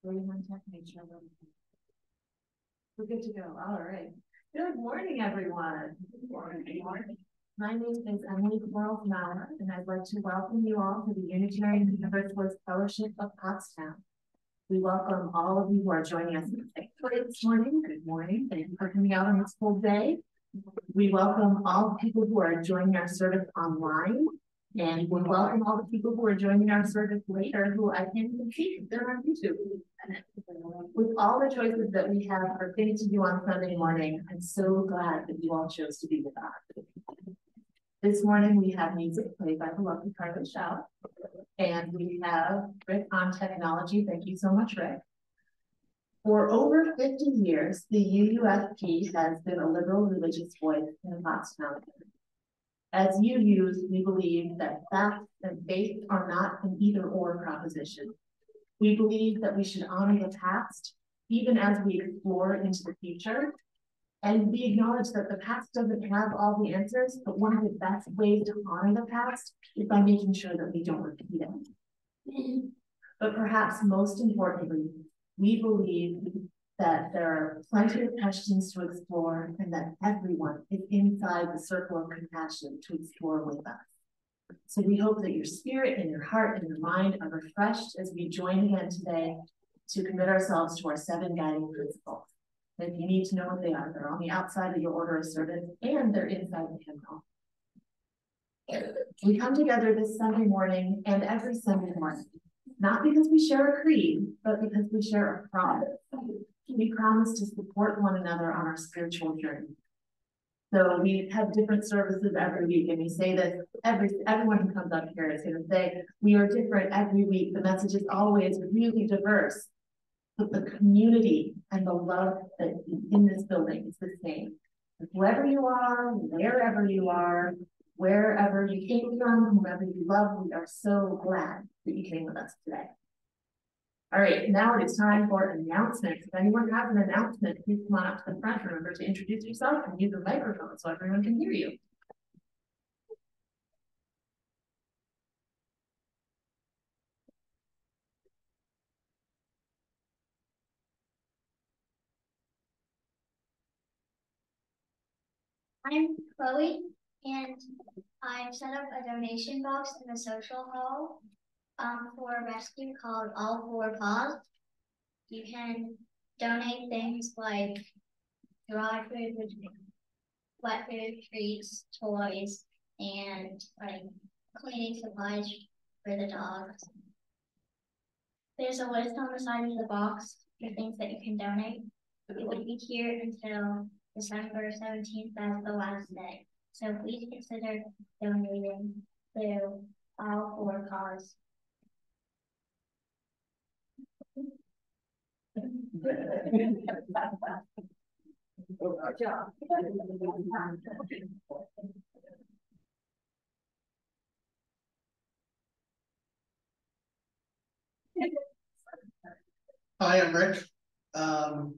We're good to go. All right. Good morning, everyone. Good morning. Good morning. My name is Quarles-Mowrer, and I'd like to welcome you all to the Unitarian Universalist Fellowship of Pottstown. We welcome all of you who are joining us this morning. Good morning. Thank you for coming out on this full day. We welcome all people who are joining our service online. And we welcome all the people who are joining our service later who I can't even see. They're on YouTube. With all the choices that we have for things to do on Sunday morning, I'm so glad that you all chose to be with us. This morning we have music played by the lovely Quarles-Mowrer. And we have Rick on technology. Thank you so much, Rick. For over 50 years, the UUFP has been a liberal religious voice in Pottstown. As UUs, we believe that facts and faith are not an either-or proposition. We believe that we should honor the past, even as we explore into the future. And we acknowledge that the past doesn't have all the answers, but one of the best ways to honor the past is by making sure that we don't repeat it. But perhaps most importantly, we believe that there are plenty of questions to explore and that everyone is inside the circle of compassion to explore with us. So we hope that your spirit and your heart and your mind are refreshed as we join again today to commit ourselves to our 7 guiding principles. And if you need to know what they are, they're on the outside of your order of service and they're inside the hymnal. We come together this Sunday morning and every Sunday morning, not because we share a creed, but because we share a promise. We promise to support one another on our spiritual journey. So we have different services every week, and we say that everyone who comes up here is going to say, we are different every week. The message is always really diverse, but the community and the love that is in this building is the same. Whoever you are, wherever you are, wherever you came from, whoever you love, we are so glad that you came with us today. All right, now it is time for announcements. If anyone has an announcement, please come on up to the front. Remember to introduce yourself and use a microphone so everyone can hear you. I'm Chloe, and I've set up a donation box in the social hall for a rescue called All Four Paws. You can donate things like dry food, wet food, treats, toys, and like cleaning supplies for the dogs. There's a list on the side of the box for things that you can donate. It will be here until December 17th, that's the last day. So please consider donating to All Four Paws. Hi, I'm Rick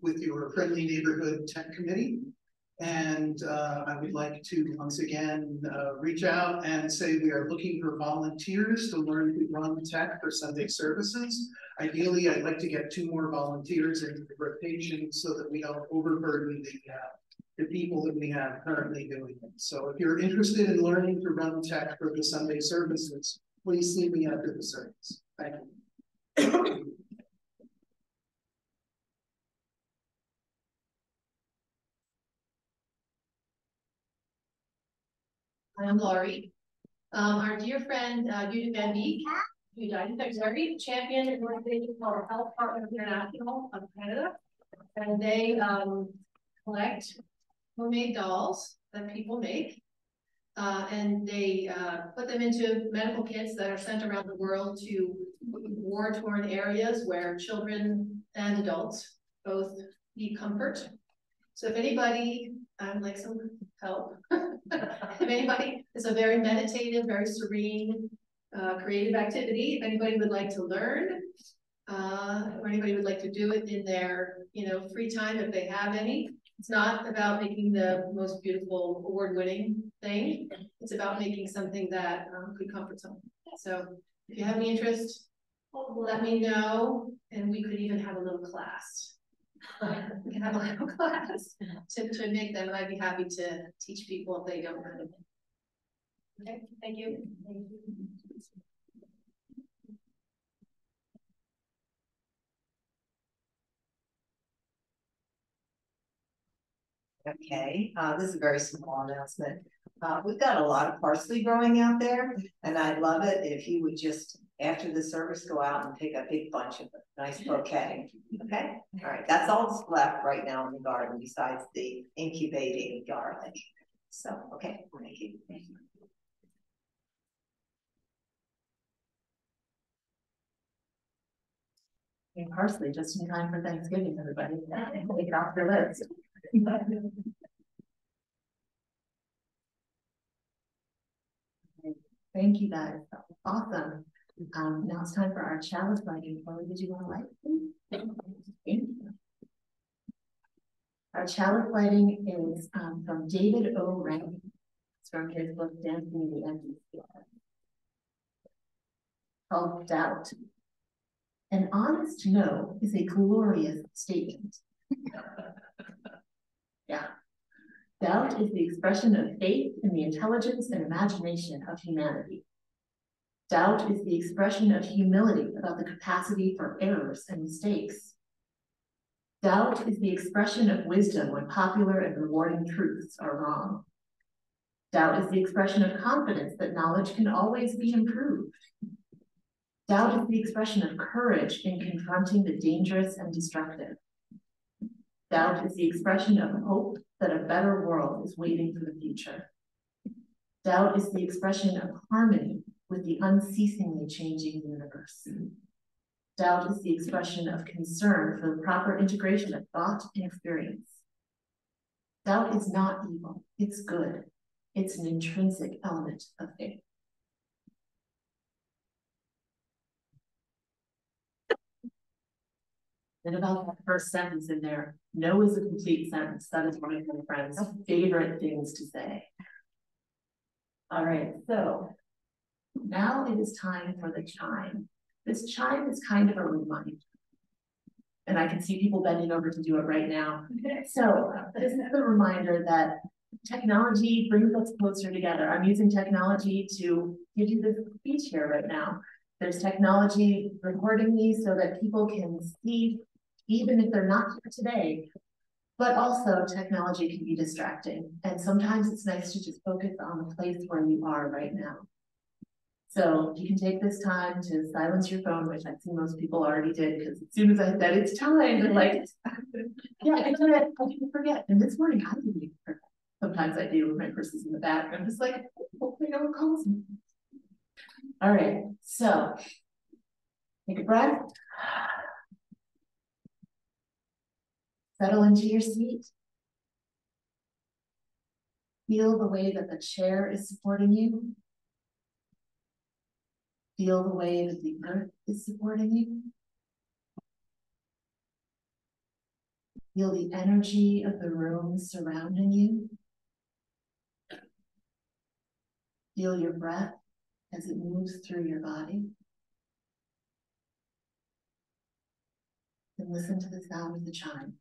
with your Friendly Neighborhood Tech Committee. And I would like to once again reach out and say we are looking for volunteers to learn to run tech for Sunday services. Ideally, I'd like to get 2 more volunteers into the rotation so that we don't overburden the people that we have currently doing it. So if you're interested in learning to run tech for the Sunday services, please see me after the service. Thank you. I'm Laurie. Our dear friend, Judith Van Beek, who died in February, championed an organization called Health Partners International of Canada. And they collect homemade dolls that people make. And they put them into medical kits that are sent around the world to war-torn areas where children and adults both need comfort. So if anybody, I would like some help. If anybody, it's a very meditative, very serene, creative activity. If anybody would like to learn, or anybody would like to do it in their, free time if they have any. It's not about making the most beautiful award-winning thing. It's about making something that could comfort someone. So if you have any interest, let me know, and we could even have a little class. We can have a little class to make them, and I'd be happy to teach people if they don't know. Okay, thank you. Thank you. Okay, this is a very small announcement. We've got a lot of parsley growing out there, and I'd love it if you would just, after the service, go out and pick a big bunch of a nice bouquet. Okay, all right, that's all that's left right now in the garden besides the incubating garlic. So, okay, thank you. And parsley just in time for Thanksgiving, everybody. Take it off your list. Thank you guys. That was awesome. Now it's time for our chalice lighting. Chloe, did you want to light? Our chalice lighting is from David O. Rankin. It's from his book Dancing in the Empty Space. Called Doubt. An honest no is a glorious statement. Yeah. Doubt is the expression of faith in the intelligence and imagination of humanity. Doubt is the expression of humility about the capacity for errors and mistakes. Doubt is the expression of wisdom when popular and rewarding truths are wrong. Doubt is the expression of confidence that knowledge can always be improved. Doubt is the expression of courage in confronting the dangerous and destructive. Doubt is the expression of hope that a better world is waiting for the future. Doubt is the expression of harmony with the unceasingly changing universe. Doubt is the expression of concern for the proper integration of thought and experience. Doubt is not evil, it's good. It's an intrinsic element of faith. And about that first sentence in there, no is a complete sentence. That is one of my friend's favorite things to say. All right, so now it is time for the chime. This chime is kind of a reminder. And I can see people bending over to do it right now. So this is a reminder that technology brings us closer together. I'm using technology to give you this speech here right now. There's technology recording these so that people can see, even if they're not here today, but also technology can be distracting. And sometimes it's nice to just focus on the place where you are right now. So you can take this time to silence your phone, which I see most people already did, because as soon as I said it's time, they're like, yeah, I didn't forget. And this morning I didn't even forget. Sometimes I do when my purse is in the back. I'm just like, hopefully no one calls me. All right, so take a breath. Settle into your seat. Feel the way that the chair is supporting you. Feel the way that the earth is supporting you. Feel the energy of the room surrounding you. Feel your breath as it moves through your body. And listen to the sound of the chime.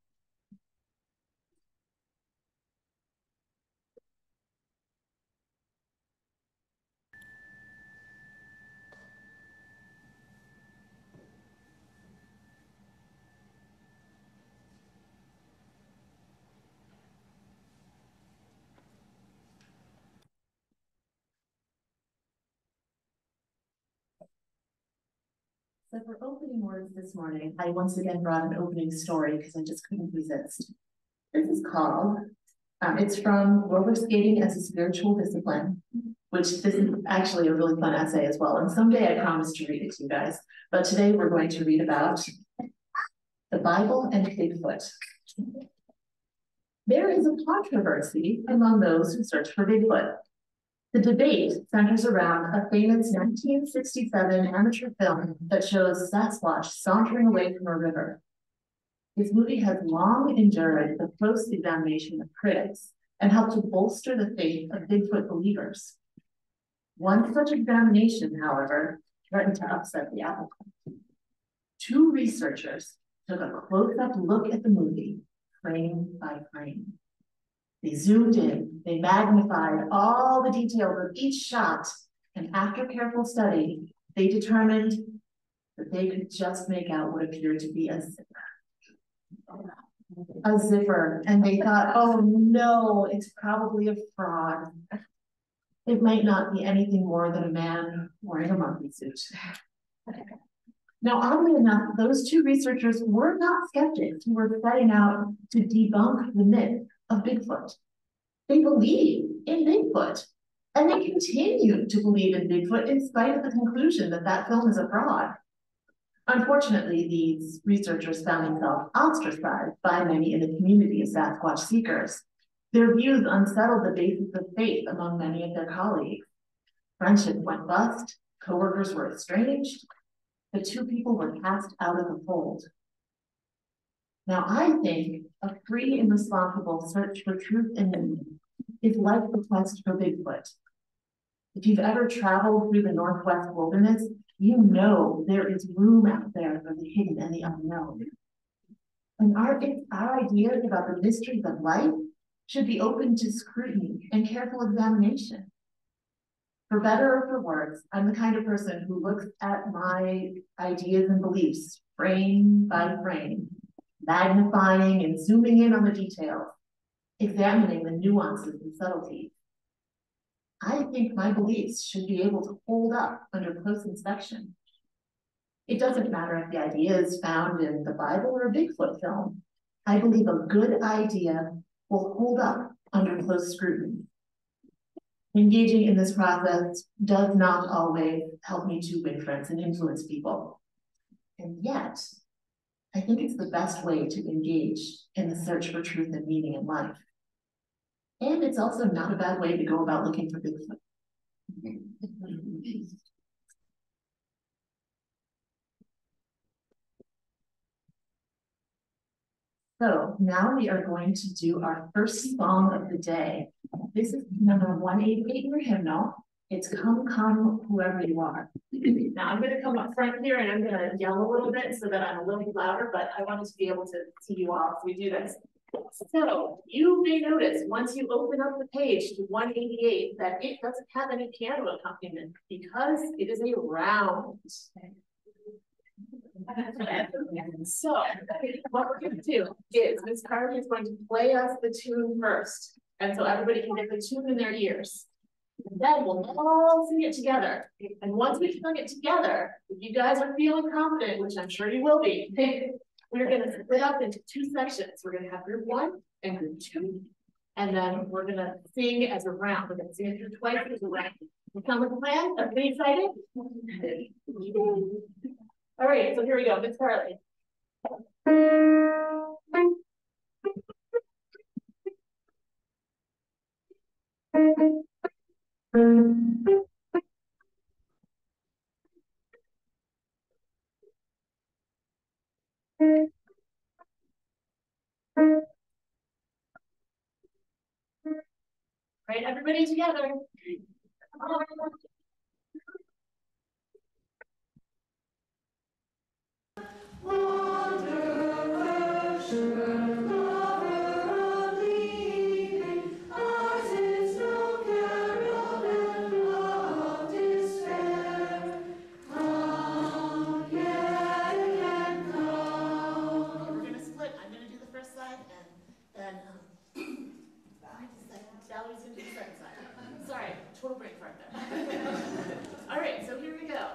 So for opening words this morning, I once again brought an opening story because I just couldn't resist. This is called, it's from Roller Skating as a Spiritual Discipline, which this is actually a really fun essay as well. And someday I promise to read it to you guys. But today we're going to read about the Bible and Bigfoot. There is a controversy among those who search for Bigfoot. The debate centers around a famous 1967 amateur film that shows Sasquatch sauntering away from a river. This movie has long endured the close examination of critics and helped to bolster the faith of Bigfoot believers. One such examination, however, threatened to upset the apple cart. two researchers took a close-up look at the movie, frame by frame. They zoomed in, they magnified all the details of each shot, and after careful study, they determined that they could just make out what appeared to be a zipper. A zipper, and they thought, oh no, it's probably a fraud. It might not be anything more than a man wearing a monkey suit. Now, oddly enough, those two researchers were not skeptics who were setting out to debunk the myth of Bigfoot. They believe in Bigfoot, and they continue to believe in Bigfoot in spite of the conclusion that that film is a fraud. Unfortunately, these researchers found themselves ostracized by many in the community of Sasquatch seekers. Their views unsettled the basis of faith among many of their colleagues. Friendships went bust, coworkers were estranged, the two people were cast out of the fold. Now, I think a free and responsible search for truth and meaning is like the quest for Bigfoot. If you've ever traveled through the Northwest wilderness, you know there is room out there for the hidden and the unknown. And our ideas about the mysteries of life should be open to scrutiny and careful examination. For better or for worse, I'm the kind of person who looks at my ideas and beliefs frame by frame, magnifying and zooming in on the details, examining the nuances and subtleties. I think my beliefs should be able to hold up under close inspection. It doesn't matter if the idea is found in the Bible or a Bigfoot film. I believe a good idea will hold up under close scrutiny. Engaging in this process does not always help me to win friends and influence people. And yet, I think it's the best way to engage in the search for truth and meaning in life. And it's also not a bad way to go about looking for Bigfoot. So now we are going to do our first song of the day. This is number 188 in your hymnal. It's Come, Come, Whoever You Are. Now I'm going to come up front here and I'm going to yell a little bit so that I'm a little louder, but I wanted to be able to see you all as we do this. So you may notice once you open up the page to 188 that it doesn't have any piano accompaniment because it is a round. So what we're going to do is Ms. Carter is going to play us the tune first. And so everybody can get the tune in their ears. And then we'll all sing it together. And once we've sung it together, if you guys are feeling confident, which I'm sure you will be, we're going to split up into two sections. We're going to have group 1 and group 2. And then we're going to sing as a round. We're going to sing it through twice as a round. Sound like a plan? Everybody excited? All right, so here we go. Miss Carly. Right, everybody together. Sorry, total brain fart there. All right, so here we go.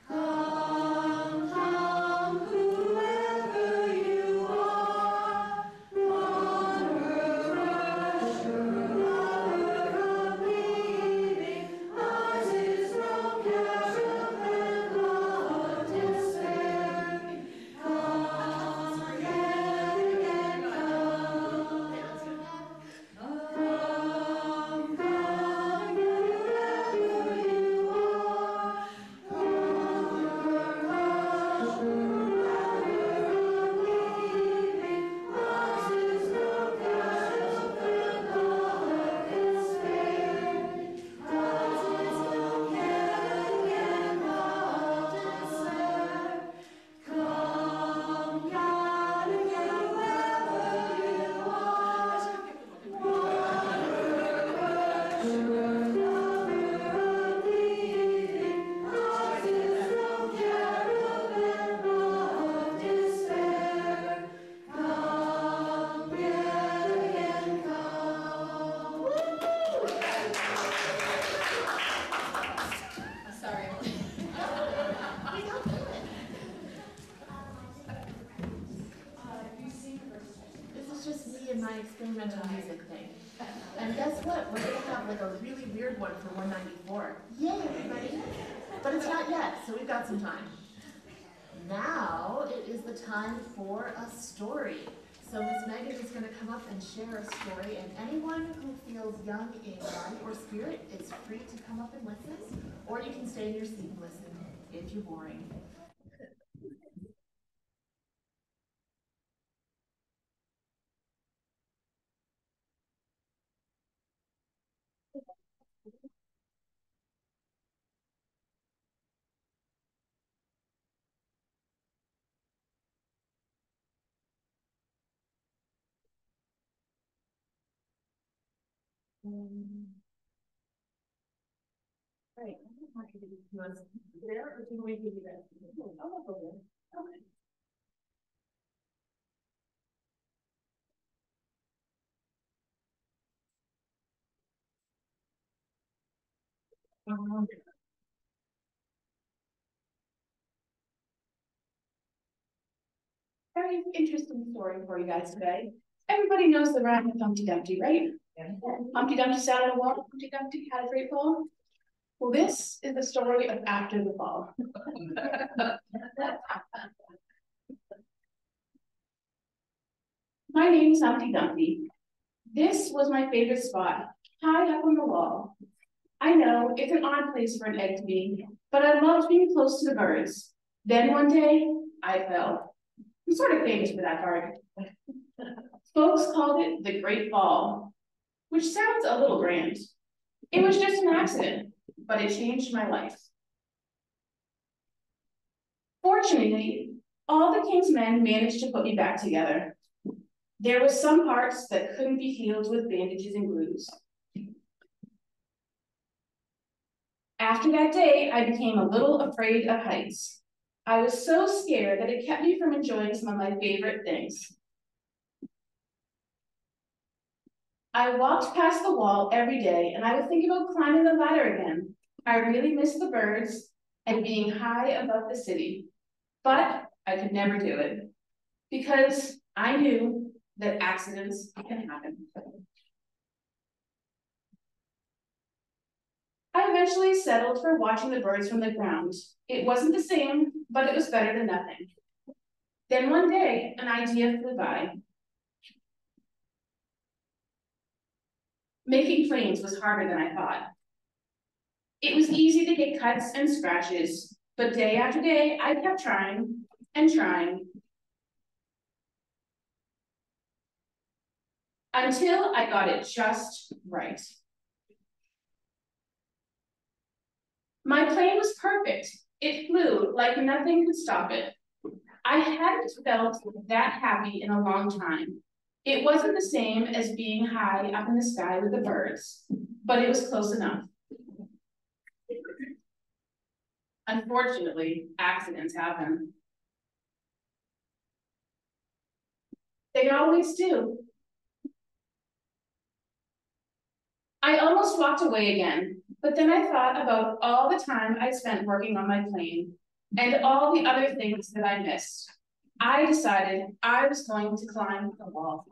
Come, come, whoever you are, wanderer, rusher, lover of leaving, ours is no caravan of despair. Come again, come. Okay, let's do that. Come, come, whoever you are, wanderer, what? We're gonna have like a really weird one for 194. Yeah. Ready? But it's not yet, so we've got some time. Now it is the time for a story. So Miss Megan is going to come up and share a story, and anyone who feels young in body or spirit is free to come up and listen, or you can stay in your seat and listen if you're boring. Right. You want to there, or do we give you that? I'll go there. Okay. Very interesting story for you guys today. Everybody knows the rhyme of Humpty Dumpty, right? Yeah. Humpty Dumpty sat on a wall, Humpty Dumpty had a great fall. Well, this is the story of after the fall. My name is Humpty Dumpty. This was my favorite spot, high up on the wall. I know it's an odd place for an egg to be, but I loved being close to the birds. Then one day, I fell. I'm sort of famous for that part. Folks called it the Great Fall, which sounds a little grand. It was just an accident, but it changed my life. Fortunately, all the king's men managed to put me back together. There were some parts that couldn't be healed with bandages and glues. After that day, I became a little afraid of heights. I was so scared that it kept me from enjoying some of my favorite things. I walked past the wall every day and I would think about climbing the ladder again. I really missed the birds and being high above the city, but I could never do it because I knew that accidents can happen. I eventually settled for watching the birds from the ground. It wasn't the same, but it was better than nothing. Then one day, an idea flew by. Making planes was harder than I thought. It was easy to get cuts and scratches, but day after day, I kept trying and trying until I got it just right. My plane was perfect. It flew like nothing could stop it. I hadn't felt that happy in a long time. It wasn't the same as being high up in the sky with the birds, but it was close enough. Unfortunately, accidents happen. They always do. I almost walked away again, but then I thought about all the time I spent working on my plane and all the other things that I missed. I decided I was going to climb the wall.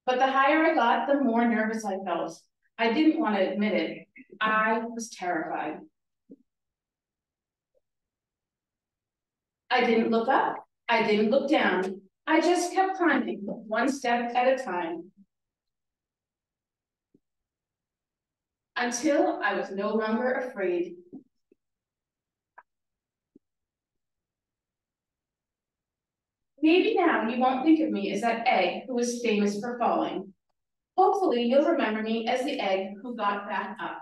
But the higher I got, the more nervous I felt. I didn't want to admit it. I was terrified. I didn't look up. I didn't look down. I just kept climbing, one step at a time. Until I was no longer afraid. Maybe now you won't think of me as that egg who was famous for falling. Hopefully you'll remember me as the egg who got back up.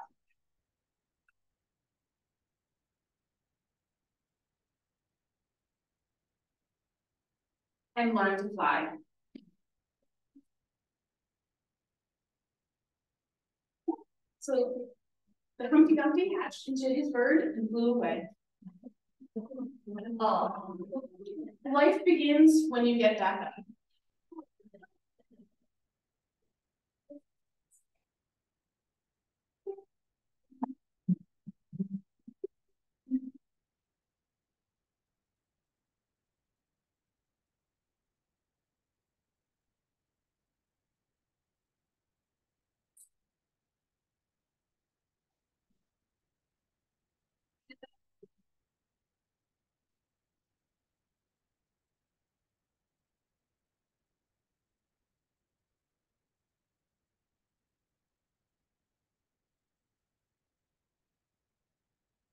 And learned to fly. So the Humpty Dumpty hatched into his bird and flew away. Life begins when you get back up.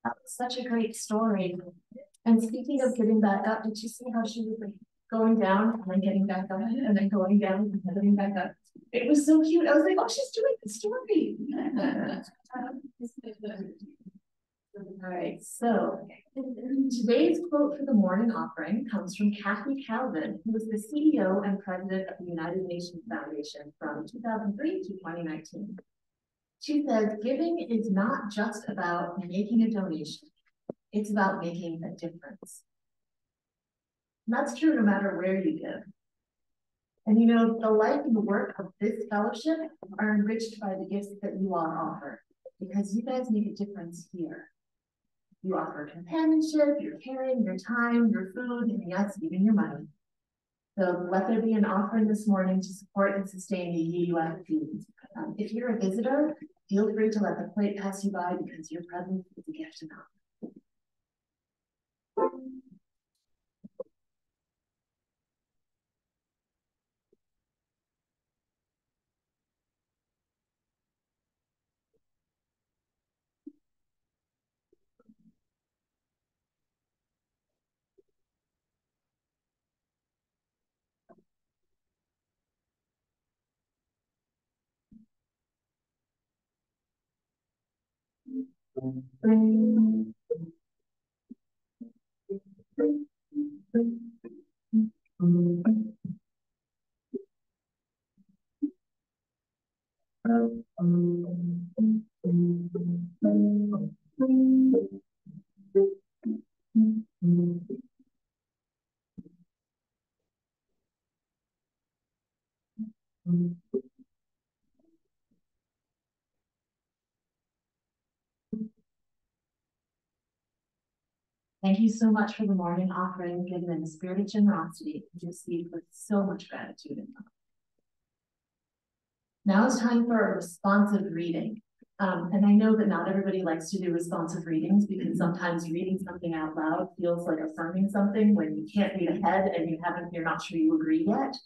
That was such a great story. And speaking of getting back up, did you see how she was like going down and then getting back up and then going down and then getting back up? It was so cute. I was like, oh, she's doing the story. All right, so today's quote for the morning offering comes from Kathy Calvin, who was the CEO and president of the United Nations Foundation from 2003 to 2019. She said, giving is not just about making a donation, it's about making a difference. And that's true no matter where you give. And you know, the life and the work of this fellowship are enriched by the gifts that you all offer, because you guys make a difference here. You offer companionship, your caring, your time, your food, and yes, even your money. So let there be an offering this morning to support and sustain the UUFP. If you're a visitor, feel free to let the plate pass you by because your presence is a gift to them. Thank you so much for the morning offering given in the spirit of generosity and received with so much gratitude in them. Now it's time for a responsive reading. And I know that not everybody likes to do responsive readings because sometimes reading something out loud feels like affirming something when you can't read ahead and you're not sure you agree yet.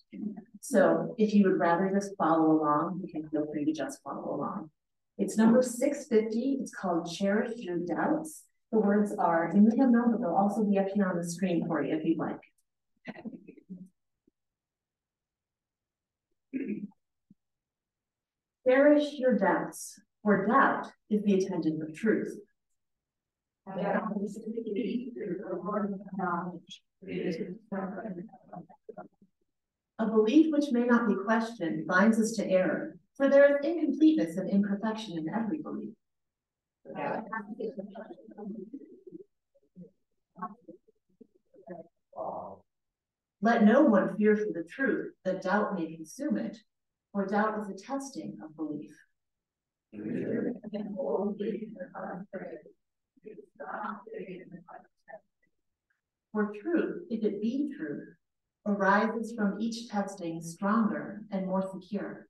So if you would rather just follow along, you can feel free to just follow along. It's number 650. It's called Cherish Your Doubts. The words are in the hymnal, but they'll also be up here on the screen for you if you'd like. Cherish your doubts, for doubt is the attendant of truth. A belief which may not be questioned binds us to error, for there is incompleteness and imperfection in every belief. Let no one fear for the truth, that doubt may consume it, for doubt is a testing of belief. For truth, if it be truth, arises from each testing stronger and more secure.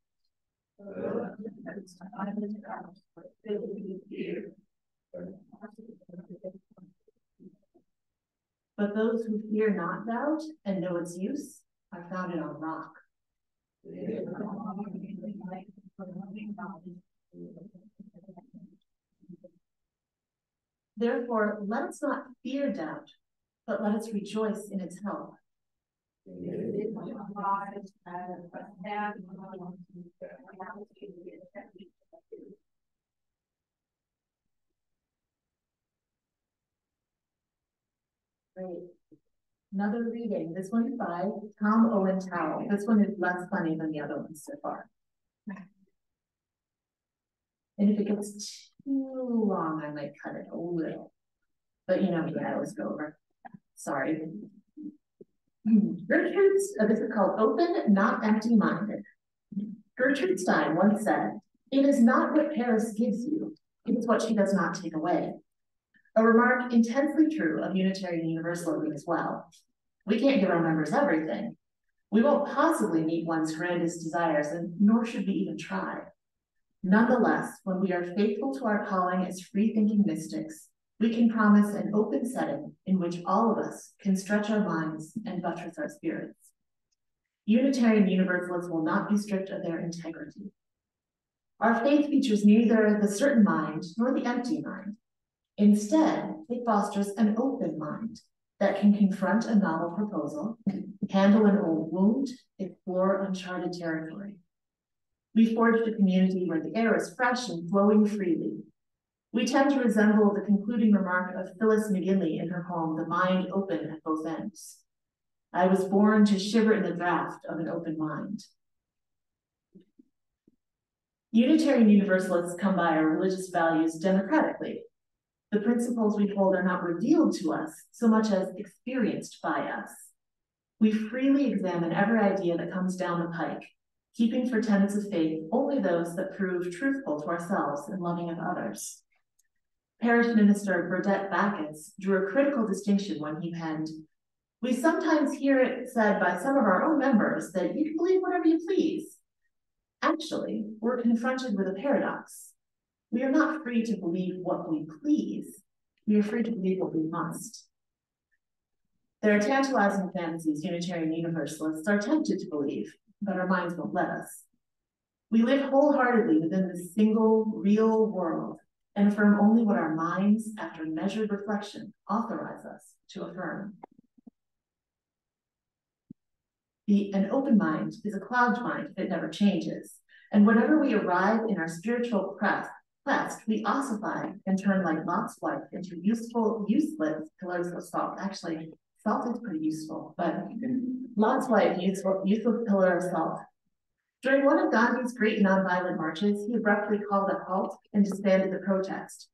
But those who fear not doubt and know its use are founded on rock. Therefore, let us not fear doubt, but let us rejoice in its help. Great. Another reading. This one is by Tom Owen Towell. This one is less funny than the other ones so far. And if it gets too long, I might cut it a little. But you know me, I always go over. Sorry. This is called Open, Not Empty-Minded. Gertrude Stein once said, "It is not what Paris gives you, it is what she does not take away." A remark intensely true of Unitarian Universalism as well. We can't give our members everything. We won't possibly meet one's grandest desires, and nor should we even try. Nonetheless, when we are faithful to our calling as free-thinking mystics, we can promise an open setting in which all of us can stretch our minds and buttress our spirits. Unitarian Universalists will not be stripped of their integrity. Our faith features neither the certain mind nor the empty mind. Instead, it fosters an open mind that can confront a novel proposal, handle an old wound, explore uncharted territory. We forged a community where the air is fresh and flowing freely. We tend to resemble the concluding remark of Phyllis McGinley in her poem, The Mind Open at Both Ends. I was born to shiver in the draft of an open mind. Unitarian Universalists come by our religious values democratically. The principles we hold are not revealed to us so much as experienced by us. We freely examine every idea that comes down the pike, keeping for tenets of faith only those that prove truthful to ourselves and loving of others. Parish Minister Burdett Backus drew a critical distinction when he penned, "We sometimes hear it said by some of our own members that you can believe whatever you please. Actually, we're confronted with a paradox. We are not free to believe what we please. We are free to believe what we must." There are tantalizing fantasies Unitarian Universalists are tempted to believe, but our minds won't let us. We live wholeheartedly within this single, real world and affirm only what our minds, after measured reflection, authorize us to affirm. An open mind is a cloud mind that never changes, and whenever we arrive in our spiritual quest, we ossify and turn like Lot's wife into useless pillars of salt. Actually, salt is pretty useful, but Lot's wife, useless pillar of salt. During one of Gandhi's great nonviolent marches, he abruptly called a halt and disbanded the protest.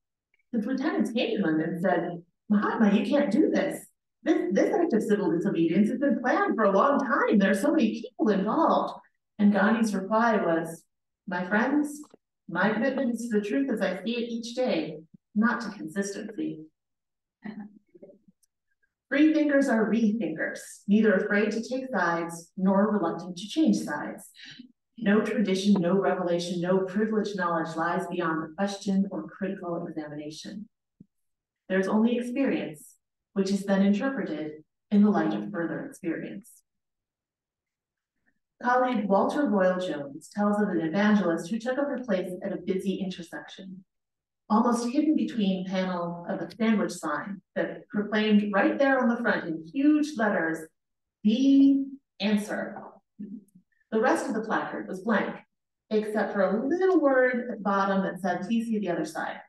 His lieutenants came to him and said, "Mahatma, you can't do this. This act of civil disobedience has been planned for a long time. There are so many people involved." And Gandhi's reply was, "My friends, my commitment is to the truth as I see it each day, not to consistency." Free thinkers are rethinkers, neither afraid to take sides nor reluctant to change sides. No tradition, no revelation, no privileged knowledge lies beyond the question or critical examination. There's only experience, which is then interpreted in the light of further experience. Colleague Walter Royal Jones tells of an evangelist who took up her place at a busy intersection, almost hidden between panels of a sandwich sign that proclaimed right there on the front in huge letters, "The answer." The rest of the placard was blank, except for a little word at the bottom that said, "Please see the other side."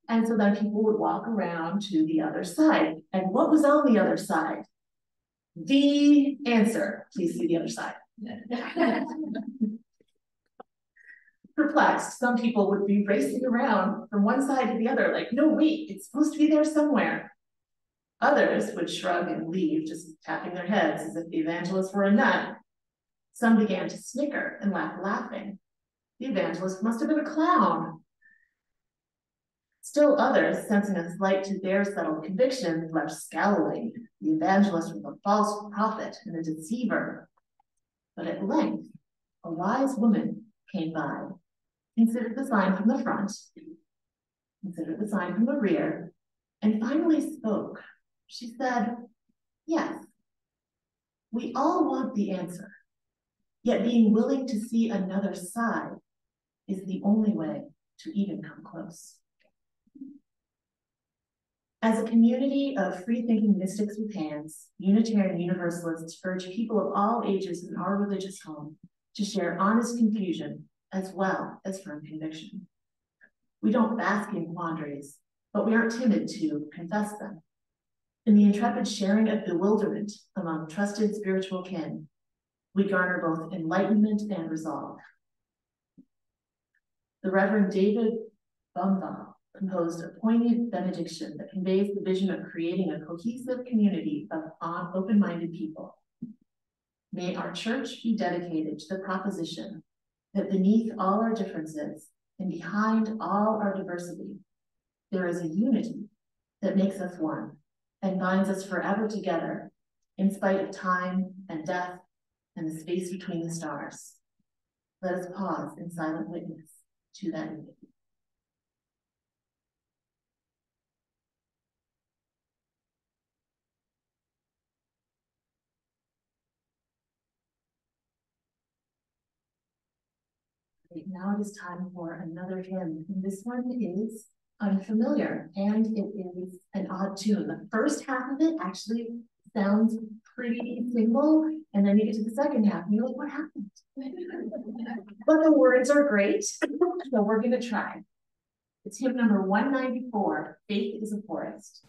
And so then people would walk around to the other side. And what was on the other side? "The answer. Please see the other side." Perplexed, some people would be racing around from one side to the other, like, "No, wait, it's supposed to be there somewhere." Others would shrug and leave, just tapping their heads as if the evangelist were a nut. Some began to snicker and laugh, laughing. The evangelist must have been a clown. Still others, sensing a slight to their settled conviction, left scowling. The evangelist was a false prophet and a deceiver. But at length, a wise woman came by, considered the sign from the front, considered the sign from the rear, and finally spoke. She said, "Yes, we all want the answer, yet being willing to see another side is the only way to even come close." As a community of free-thinking mystics with hands, Unitarian Universalists urge people of all ages in our religious home to share honest confusion as well as firm conviction. We don't bask in quandaries, but we aren't timid to confess them. In the intrepid sharing of bewilderment among trusted spiritual kin, we garner both enlightenment and resolve. The Reverend David Bumbaugh composed a poignant benediction that conveys the vision of creating a cohesive community of open-minded people. May our church be dedicated to the proposition that beneath all our differences and behind all our diversity, there is a unity that makes us one and binds us forever together in spite of time and death and the space between the stars. Let us pause in silent witness to that unity. Now it is time for another hymn, and this one is unfamiliar, and it is an odd tune. The first half of it actually sounds pretty simple, and then you get to the second half, and you're like, what happened? But the words are great, so we're gonna try. It's hymn number 194, Faith is a Forest.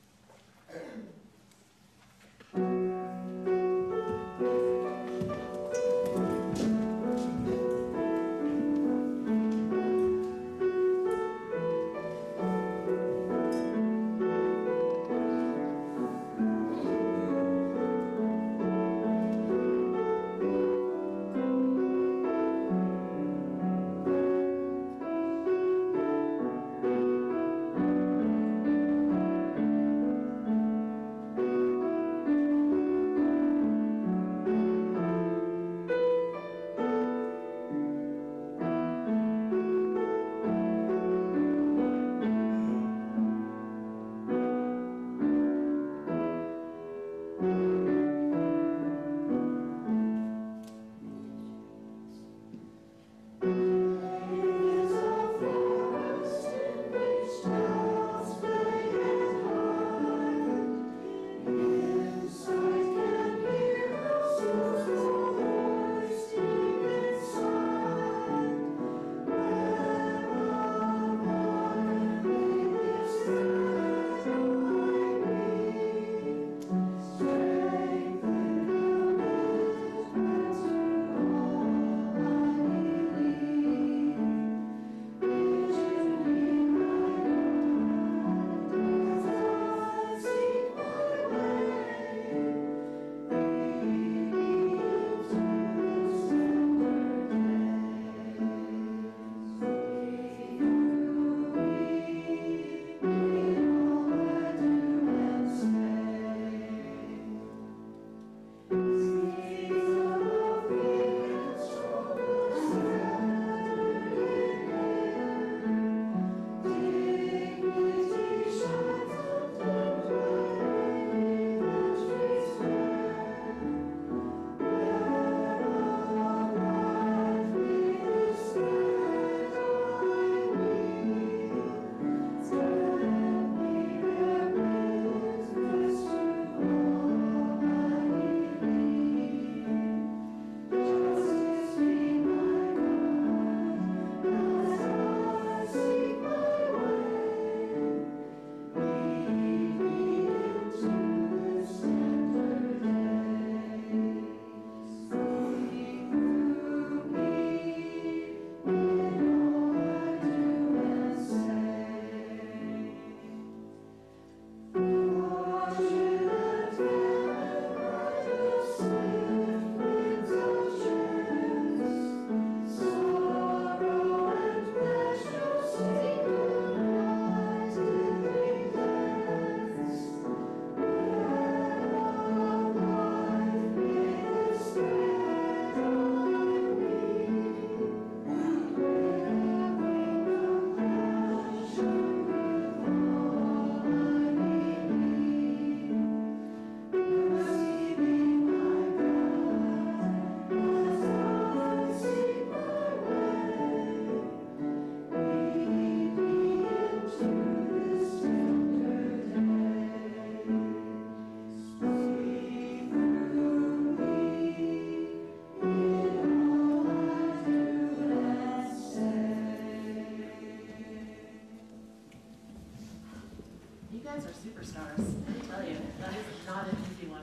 guys are superstars, let me tell you. That is not an easy one.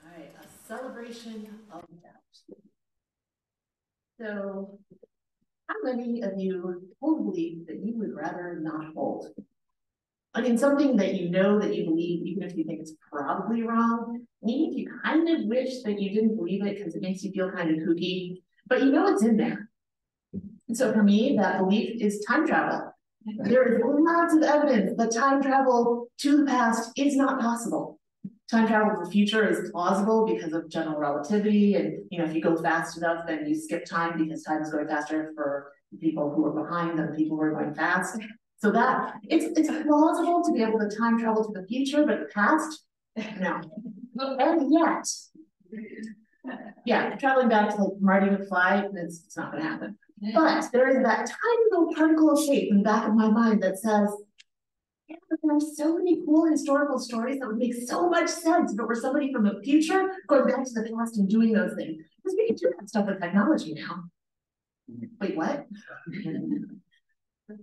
All right, a celebration of doubt. So, how many of you hold beliefs that you would rather not hold? I mean, something that you know that you believe, even if you think it's probably wrong, maybe if you kind of wish that you didn't believe it because it makes you feel kind of kooky, but you know it's in there. And so for me, that belief is time travel. There is lots of evidence that time travel to the past is not possible. Time travel to the future is plausible because of general relativity, and if you go fast enough, then you skip time because time is going faster for people who are behind than people who are going fast. So that it's plausible to be able to time travel to the future, but the past, no. And yet, Yeah, traveling back to like Marty McFly, it's not gonna happen. But there is that tiny little particle of shape in the back of my mind that says, yeah, but there are so many cool historical stories that would make so much sense if it were somebody from the future going back to the past and doing those things. Because we can do that stuff with technology now. Wait, what?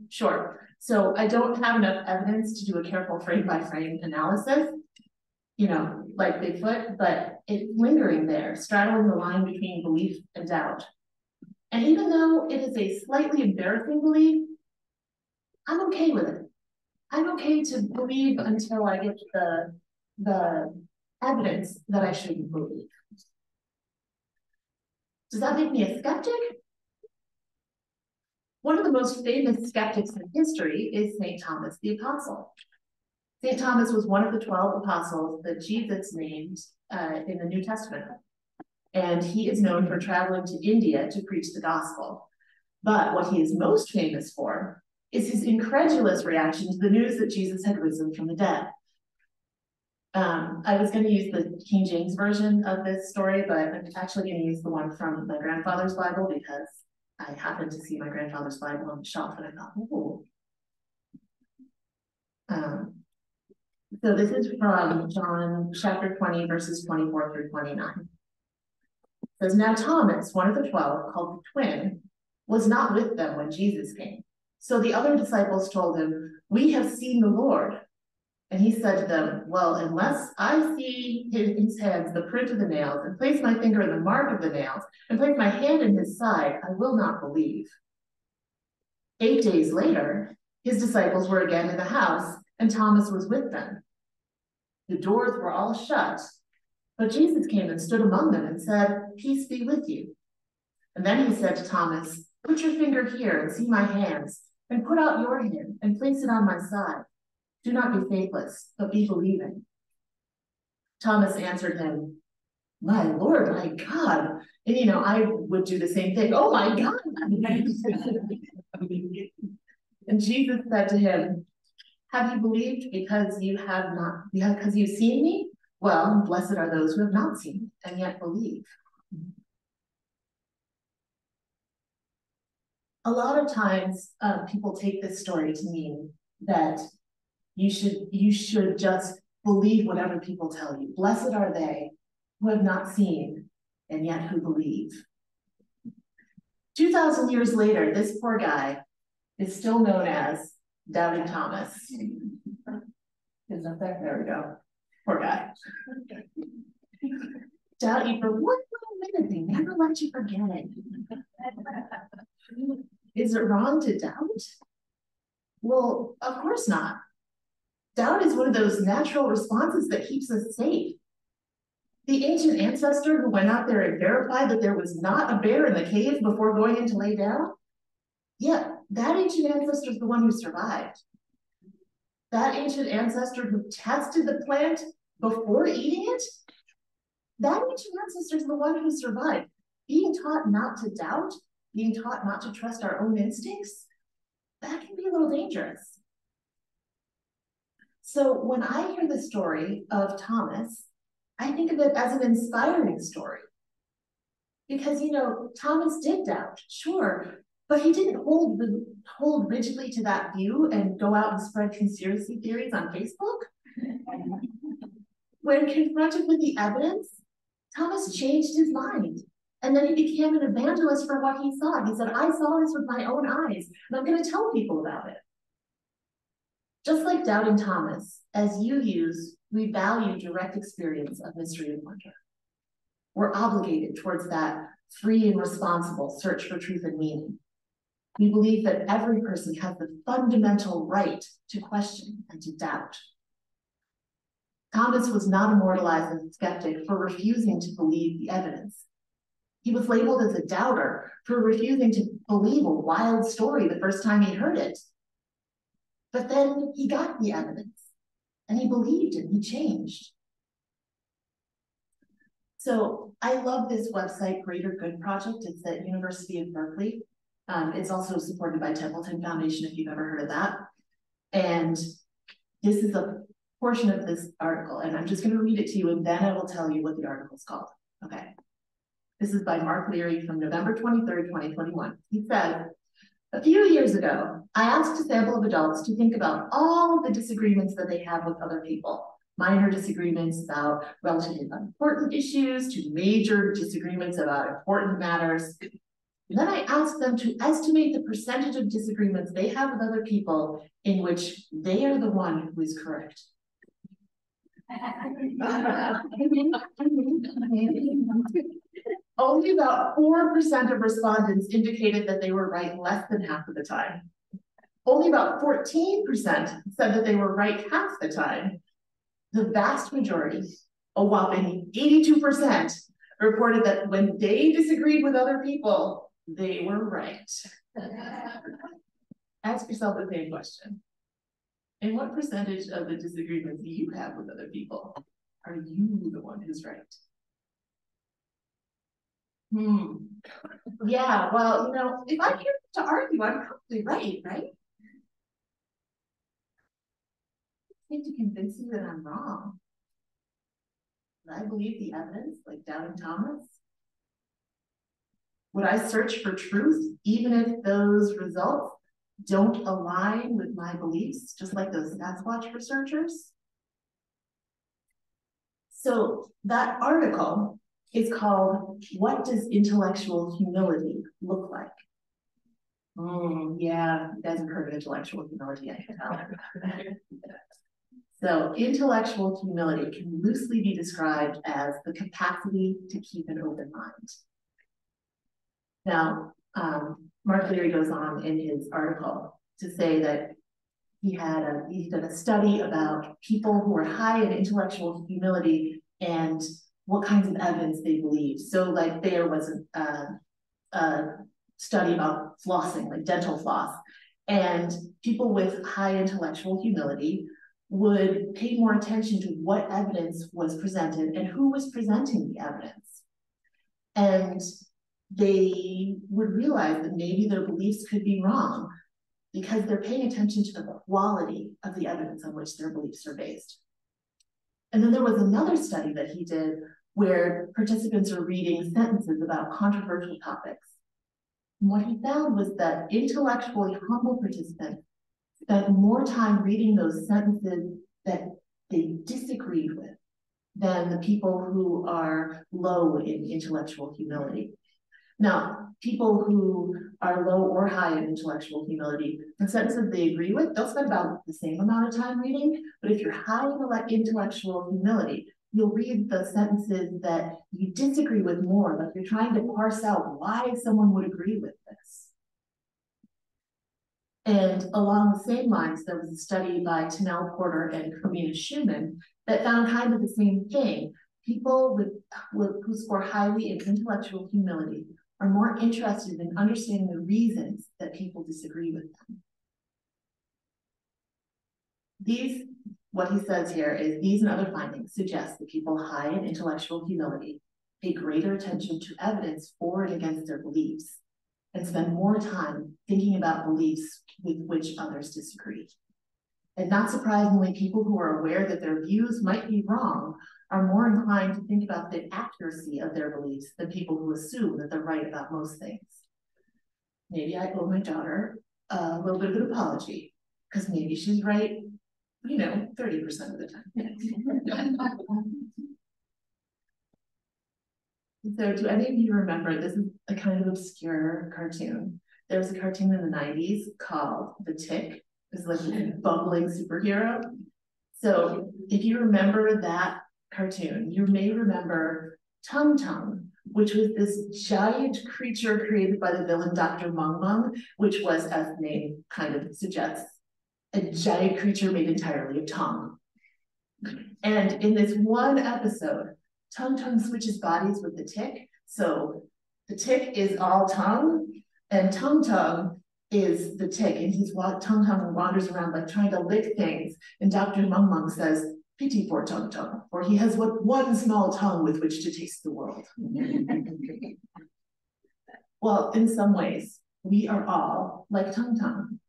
Sure. So I don't have enough evidence to do a careful frame-by-frame analysis, you know, like Bigfoot, but it's lingering there, straddling the line between belief and doubt. And even though it is a slightly embarrassing belief, I'm okay with it. I'm okay to believe until I get the evidence that I shouldn't believe. Does that make me a skeptic? One of the most famous skeptics in history is St. Thomas the Apostle. St. Thomas was one of the 12 apostles that Jesus named in the New Testament. And he is known for traveling to India to preach the gospel. But what he is most famous for is his incredulous reaction to the news that Jesus had risen from the dead. I was going to use the King James version of this story, but I'm actually going to use the one from my grandfather's Bible because I happened to see my grandfather's Bible on the shelf and I thought, oh. So this is from John chapter 20, verses 24 through 29. It says, now Thomas, one of the 12, called the twin, was not with them when Jesus came. So the other disciples told him, we have seen the Lord. And he said to them, well, unless I see in his hands the print of the nails, and place my finger in the mark of the nails, and place my hand in his side, I will not believe. 8 days later, his disciples were again in the house, and Thomas was with them. The doors were all shut, but Jesus came and stood among them and said, peace be with you. And then he said to Thomas, put your finger here and see my hands, and put out your hand and place it on my side. Do not be faithless, but be believing. Thomas answered him, my Lord, my God. And, you know, I would do the same thing. Oh, my God. And Jesus said to him, have you believed because you have not, because you've seen me? Well, blessed are those who have not seen and yet believe. A lot of times people take this story to mean that you should just believe whatever people tell you. Blessed are they who have not seen and yet who believe. 2,000 years later, this poor guy is still known as Doubting Thomas. Is that there? There we go. Poor guy. Doubt you for one little minute, they never let you forget it. Is it wrong to doubt? Well, of course not. Doubt is one of those natural responses that keeps us safe. The ancient ancestor who went out there and verified that there was not a bear in the cave before going in to lay down, yeah, that ancient ancestor is the one who survived. That ancient ancestor who tested the plant before eating it, that ancient ancestor is the one who survived. Being taught not to doubt, being taught not to trust our own instincts, that can be a little dangerous. So when I hear the story of Thomas, I think of it as an inspiring story. Because, you know, Thomas did doubt, sure, but he didn't hold rigidly to that view and go out and spread conspiracy theories on Facebook. When confronted with the evidence, Thomas changed his mind. And then he became an evangelist for what he saw. He said, I saw this with my own eyes, and I'm going to tell people about it. Just like Doubting Thomas, as you use, we value direct experience of mystery and wonder. We're obligated towards that free and responsible search for truth and meaning. We believe that every person has the fundamental right to question and to doubt. Thomas was not immortalized as a skeptic for refusing to believe the evidence. He was labeled as a doubter for refusing to believe a wild story the first time he heard it. But then he got the evidence and he believed and he changed. So I love this website, Greater Good Project. It's at University of Berkeley. It's also supported by Templeton Foundation, if you've ever heard of that. And this is a portion of this article, and I'm just going to read it to you, and then I will tell you what the article is called. Okay. This is by Mark Leary from November 23rd, 2021. He said, a few years ago, I asked a sample of adults to think about all of the disagreements that they have with other people. Minor disagreements about relatively unimportant issues to major disagreements about important matters. And then I asked them to estimate the percentage of disagreements they have with other people in which they are the one who is correct. Only about 4% of respondents indicated that they were right less than half of the time. Only about 14% said that they were right half the time. The vast majority, a whopping 82%, reported that when they disagreed with other people, they were right. Ask yourself the same question. In what percentage of the disagreements you have with other people are you the one who's right? Yeah, well, if I'm here to argue, I'm probably right, right? I need to convince you that I'm wrong. Would I believe the evidence, like doubting Thomas? Would I search for truth, even if those results don't align with my beliefs, just like those Sasquatch researchers? So that article is called, What Does Intellectual Humility Look Like? Yeah, you guys have heard of intellectual humility, I can tell. So intellectual humility can loosely be described as the capacity to keep an open mind. Now, Mark Leary goes on in his article to say that he did a study about people who are high in intellectual humility and what kinds of evidence they believe. So like there was a study about flossing, like dental floss, and people with high intellectual humility would pay more attention to what evidence was presented and who was presenting the evidence. And they would realize that maybe their beliefs could be wrong because they're paying attention to the quality of the evidence on which their beliefs are based. And then there was another study that he did where participants are reading sentences about controversial topics. And what he found was that intellectually humble participants spent more time reading those sentences that they disagreed with than the people who are low in intellectual humility. Now, people who are low or high in intellectual humility, the sentences they agree with, they'll spend about the same amount of time reading, but if you're high in intellectual humility, you'll read the sentences that you disagree with more, like you're trying to parse out why someone would agree with this. And along the same lines, there was a study by Tanel Porter and Carmina Schumann that found kind of the same thing. People who score highly in intellectual humility are more interested in understanding the reasons that people disagree with them. What he says here is, these and other findings suggest that people high in intellectual humility pay greater attention to evidence for and against their beliefs and spend more time thinking about beliefs with which others disagree. And not surprisingly, people who are aware that their views might be wrong are more inclined to think about the accuracy of their beliefs than people who assume that they're right about most things. Maybe I owe my daughter a little bit of an apology, because maybe she's right, 30% of the time. So do any of you remember, this is a kind of obscure cartoon. There was a cartoon in the 90s called The Tick. It's like a bumbling superhero. So if you remember that cartoon, you may remember Tung Tung, which was this giant creature created by the villain Dr. Mung Mung, which was, as the name kind of suggests, a giant creature made entirely of tongue. And in this one episode, Tung Tung switches bodies with the Tick. So the Tick is all tongue, and Tung Tung is the Tick, and Tung Tung wanders around like trying to lick things. And Dr. Mung Mung says, "Pity for Tung Tung, for he has one small tongue with which to taste the world." Well, in some ways, we are all like Tung Tung.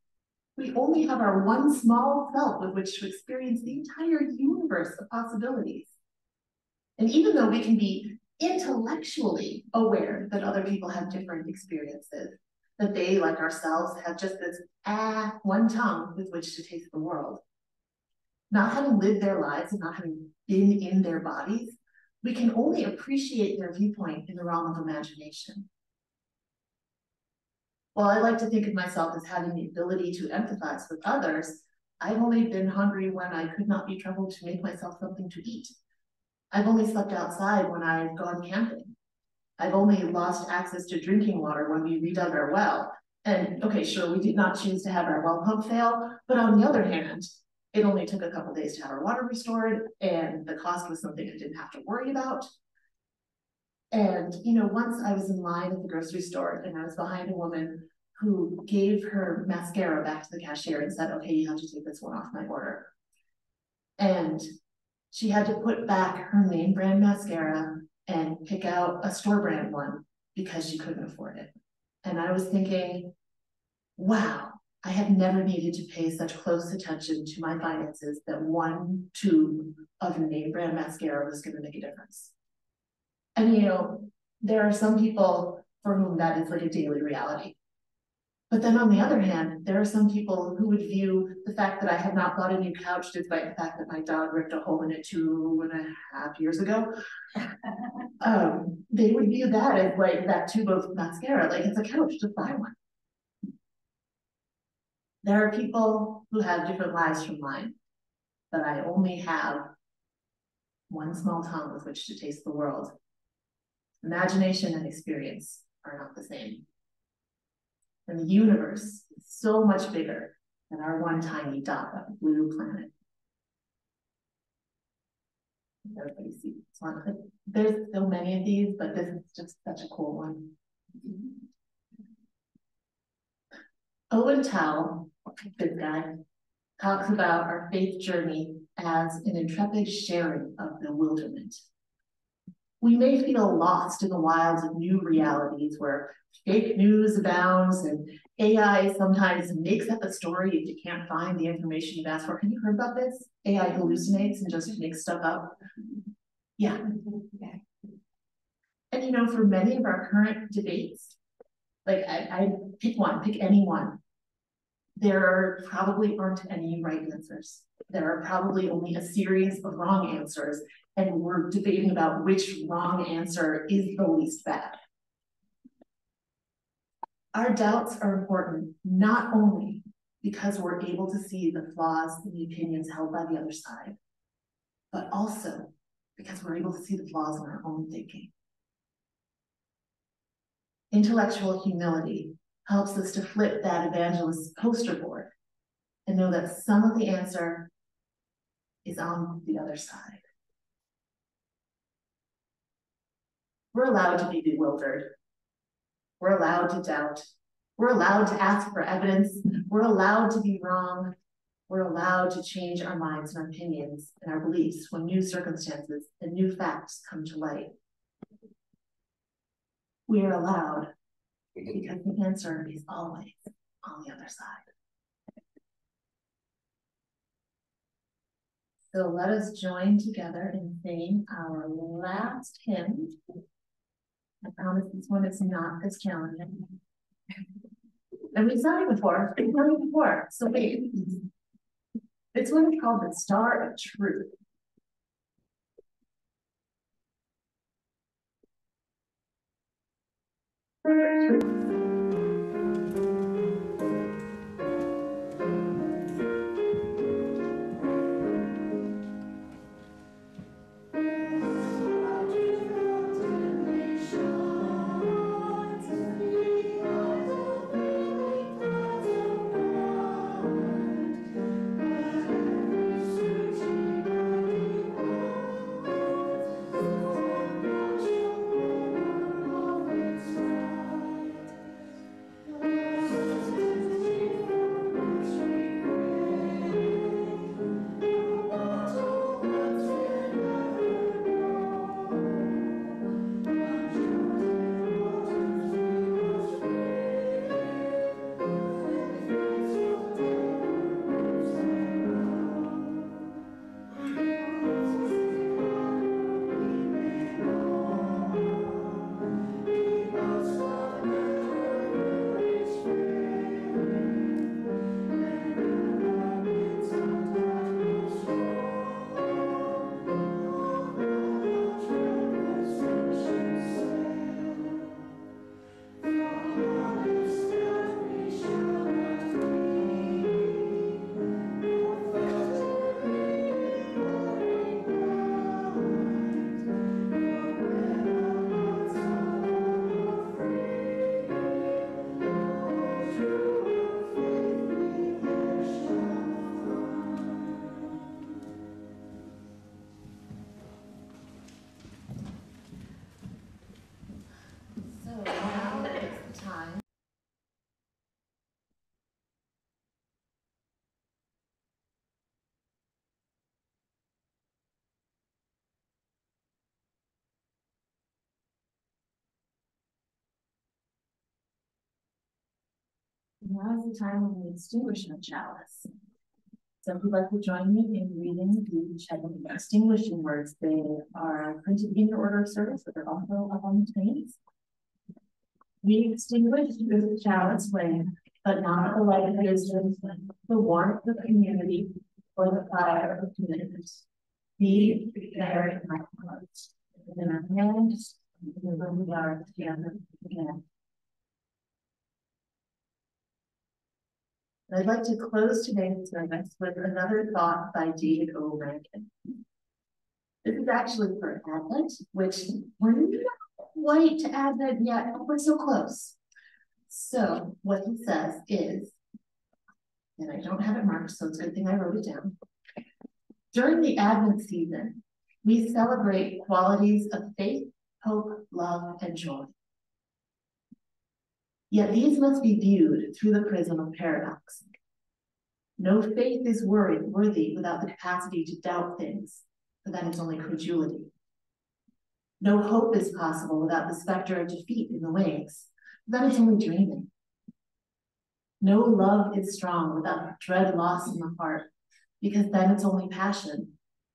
We only have our one small self with which to experience the entire universe of possibilities. And even though we can be intellectually aware that other people have different experiences, that they, like ourselves, have just this one tongue with which to taste the world. Not having lived their lives and not having been in their bodies, we can only appreciate their viewpoint in the realm of imagination. While I like to think of myself as having the ability to empathize with others, I've only been hungry when I could not be troubled to make myself something to eat. I've only slept outside when I've gone camping. I've only lost access to drinking water when we redug our well. And okay, sure, we did not choose to have our well pump fail, but on the other hand, it only took a couple days to have our water restored, and the cost was something I didn't have to worry about. And, you know, once I was in line at the grocery store and I was behind a woman who gave her mascara back to the cashier and said, okay, you have to take this one off my order. And she had to put back her name brand mascara and pick out a store brand one because she couldn't afford it. And I was thinking, wow, I have never needed to pay such close attention to my finances that one tube of name brand mascara was going to make a difference. And you know, there are some people for whom that is like a daily reality. But then on the other hand, there are some people who would view the fact that I have not bought a new couch despite the fact that my dog ripped a hole in it 2.5 years ago. They would view that as like that tube of mascara, like it's a couch, just buy one. There are people who have different lives from mine, but I only have one small tongue with which to taste the world. Imagination and experience are not the same. And the universe is so much bigger than our one tiny dot of a blue planet. Everybody sees this one. There's so many of these, but this is just such a cool one. Owen Tao, this guy, talks about our faith journey as an intrepid sharing of bewilderment. We may feel lost in the wilds of new realities where fake news abounds and AI sometimes makes up a story if you can't find the information you've asked for. Have you heard about this? AI hallucinates and just makes stuff up. Yeah. And you know, for many of our current debates, like I pick any one. There probably aren't any right answers. There are probably only a series of wrong answers, and we're debating about which wrong answer is the least bad. Our doubts are important not only because we're able to see the flaws in the opinions held by the other side, but also because we're able to see the flaws in our own thinking. Intellectual humility helps us to flip that evangelist's poster board and know that some of the answer is on the other side. We're allowed to be bewildered. We're allowed to doubt. We're allowed to ask for evidence. We're allowed to be wrong. We're allowed to change our minds and our opinions and our beliefs when new circumstances and new facts come to light. We are allowed because the answer is always on the other side. So let us join together in singing our last hymn. I promise this one is not as challenging. And we've sung it before. So wait. This one is called The Star of Truth. Now is the time when we extinguish the chalice. So if you'd like to join me in reading the extinguishing words, they are printed in your order of service, but they're also up on the screens. We extinguish the chalice flame, but not the light of wisdom, the warmth of community, or the fire of commitment. Be there in my heart, in our hands, and when we are together again. I'd like to close today's service with another thought by David O. Rankin. This is actually for Advent, which we're not quite to Advent yet, but we're so close. So what he says is, and I don't have it marked, so it's a good thing I wrote it down. During the Advent season, we celebrate qualities of faith, hope, love, and joy. Yet these must be viewed through the prism of paradox. No faith is worthy without the capacity to doubt things, for that is only credulity. No hope is possible without the specter of defeat in the wings, for that is only dreaming. No love is strong without dread loss in the heart, because then it's only passion.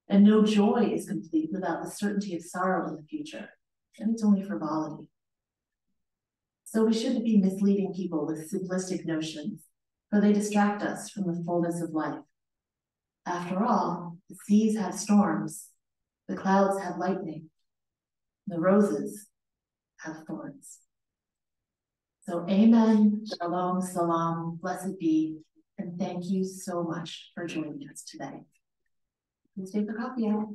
And no joy is complete without the certainty of sorrow in the future, and it's only frivolity. So we shouldn't be misleading people with simplistic notions, for they distract us from the fullness of life. After all, the seas have storms, the clouds have lightning, the roses have thorns. So amen, shalom, salam, blessed be, and thank you so much for joining us today. Please take the coffee out.